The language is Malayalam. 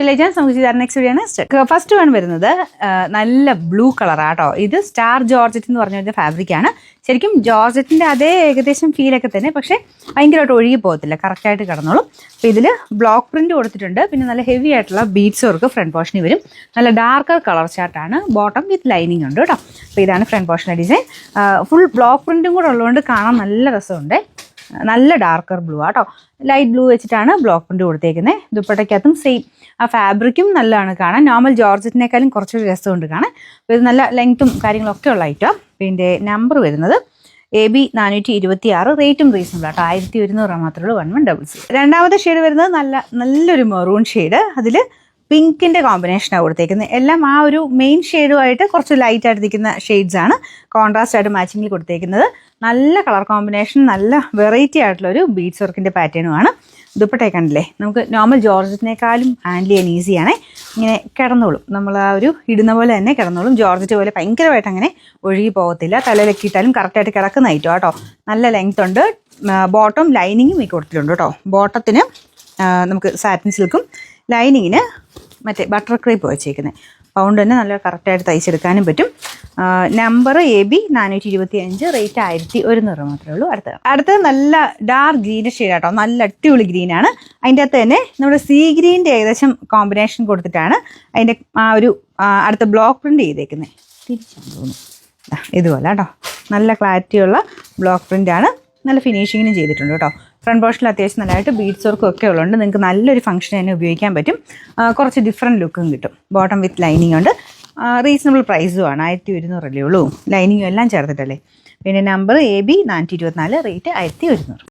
നെക്സ്റ്റ് വീഡിയോ ആണ്. ഫസ്റ്റ് വൺ വരുന്നത് നല്ല ബ്ലൂ കളറാട്ടോ. ഇത് സ്റ്റാർ ജോർജറ്റ് എന്ന് പറഞ്ഞ ഫാബ്രിക് ആണ്. ശരിക്കും ജോർജറ്റിന്റെ അതേ ഏകദേശം ഫീലൊക്കെ തന്നെ, പക്ഷെ ഭയങ്കരമായിട്ട് ഒഴുകി പോകത്തില്ല, കറക്റ്റായിട്ട് കിടന്നോളും. അപ്പോൾ ഇതിൽ ബ്ലോക്ക് പ്രിന്റ് കൊടുത്തിട്ടുണ്ട്. പിന്നെ നല്ല ഹെവി ആയിട്ടുള്ള ബീഡ്സ് വർക്ക് ഫ്രണ്ട് പോർഷനിൽ വരും. നല്ല ഡാർക്കർ കളർ ചാർട്ടാണ്. ബോട്ടം വിത്ത് ലൈനിങ് ഉണ്ട് കേട്ടോ. അപ്പോൾ ഇതാണ് ഫ്രണ്ട് പോർഷൻ്റെ ഡിസൈൻ. ഫുൾ ബ്ലോക്ക് പ്രിന്റും കൂടെ ഉള്ളതുകൊണ്ട് കാണാൻ നല്ല രസമുണ്ട്. നല്ല ഡാർക്കർ ബ്ലൂ ആട്ടോ. ലൈറ്റ് ബ്ലൂ വെച്ചിട്ടാണ് ബ്ലോക്ക് പ്രിന്റ് കൊടുത്തേക്കുന്നത്. ദുപ്പട്ടയ്ക്കകത്തും സെയിം. ആ ഫാബ്രിക്കും നല്ലതാണ് കാണാൻ. നോർമൽ ജോർജറ്റിനേക്കാളും കുറച്ചൊരു രസമുണ്ട് കാണാൻ. അപ്പോൾ ഇത് നല്ല ലെങ്ത്തും കാര്യങ്ങളൊക്കെ ഉള്ള ഐറ്റം. പിന്നെ നമ്പർ വരുന്നത് AB 426. റേറ്റും റീസണബിൾ ആട്ടോ. 1100 മാത്രമേ ഉള്ളൂ. 1100. രണ്ടാമത്തെ ഷെയ്ഡ് വരുന്നത് നല്ലൊരു മെറൂൺ ഷെയ്ഡ്. അതിൽ പിങ്കിൻ്റെ കോമ്പിനേഷനാണ് കൊടുത്തേക്കുന്നത്. എല്ലാം ആ ഒരു മെയിൻ ഷെയ്ഡുമായിട്ട് കുറച്ച് ലൈറ്റ് ആയിട്ട് നിൽക്കുന്ന ഷെയ്ഡ്സ് ആണ് കോൺട്രാസ്റ്റ് ആയിട്ട് മാച്ചിങ്ങിൽ കൊടുത്തേക്കുന്നത്. നല്ല കളർ കോമ്പിനേഷൻ, നല്ല വെറൈറ്റി ആയിട്ടുള്ളൊരു ബീഡ്സ് വർക്കിൻ്റെ പാറ്റേണുമാണ്. ദുപ്പട്ടയൊക്കെ കണ്ടില്ലേ, നമുക്ക് നോർമൽ ജോർജറ്റിനേക്കാളും ഹാൻഡിൽ ചെയ്യാൻ ഈസിയാണേ. ഇങ്ങനെ കിടന്നോളും, നമ്മൾ ആ ഒരു ഇടുന്ന പോലെ തന്നെ കിടന്നോളും. ജോർജറ്റ് പോലെ ഭയങ്കരമായിട്ട് അങ്ങനെ ഒഴുകി പോകത്തില്ല. തലയിലൊക്കെ ഇട്ടാലും കറക്റ്റായിട്ട് കിടക്കുന്ന ഐറ്റം കേട്ടോ. നല്ല ലെങ്ത് ഉണ്ട്. ബോട്ടം ലൈനിങ്ങും ഈ കൊടുത്തിട്ടുണ്ട് കേട്ടോ. ബോട്ടത്തിന് നമുക്ക് സാറ്റിൻ സിൽക്കും, ലൈനിങ്ങിന് മറ്റേ ബട്ടർ ക്രേപ്പ് വെച്ചേക്കുന്നത്. പൗണ്ട് തന്നെ നല്ല കറക്റ്റായിട്ട് തയ്ച്ചെടുക്കാനും പറ്റും. Number AB 425. റേറ്റ് 1100 മാത്രമേ ഉള്ളൂ. അടുത്തത് നല്ല ഡാർക്ക് ഗ്രീനിഷ് ഷെയ്ഡാട്ടോ. നല്ല അടിപൊളി ഗ്രീനാണ്. അതിൻ്റെ അകത്ത് തന്നെ നമ്മുടെ സീ ഗ്രീൻ്റെ ഏകദേശം കോമ്പിനേഷൻ കൊടുത്തിട്ടാണ് അതിൻ്റെ ആ ഒരു അടുത്ത ബ്ലോക്ക് പ്രിന്റ് ചെയ്തേക്കുന്നത്. തിരിച്ചാണ് തോന്നുന്നു. ഇതുപോലെ കേട്ടോ. നല്ല ക്ലാരിറ്റിയുള്ള ബ്ലോക്ക് പ്രിൻ്റാണ്. നല്ല ഫിനിഷിങ്ങിനും ചെയ്തിട്ടുണ്ട് കേട്ടോ. ഫ്രണ്ട് പോർഷനിൽ അത്യാവശ്യം നല്ലതായിട്ട് ബീഡ്സ് വർക്കും ഒക്കെ ഉള്ളതുകൊണ്ട് നിങ്ങൾക്ക് നല്ലൊരു ഫംഗ്ഷൻ തന്നെ ഉപയോഗിക്കാൻ പറ്റും. കുറച്ച് ഡിഫറെൻറ്റ് ലുക്കും കിട്ടും. ബോട്ടം വിത്ത് ലൈനിങ് ഉണ്ട്. റീസണബിൾ പ്രൈസുമാണ്. 1200 അല്ലേ ഉള്ളൂ. ലൈനിങ്ങും എല്ലാം ചേർത്തിട്ടല്ലേ. പിന്നെ നമ്പർ AB 424. റേറ്റ് 1100.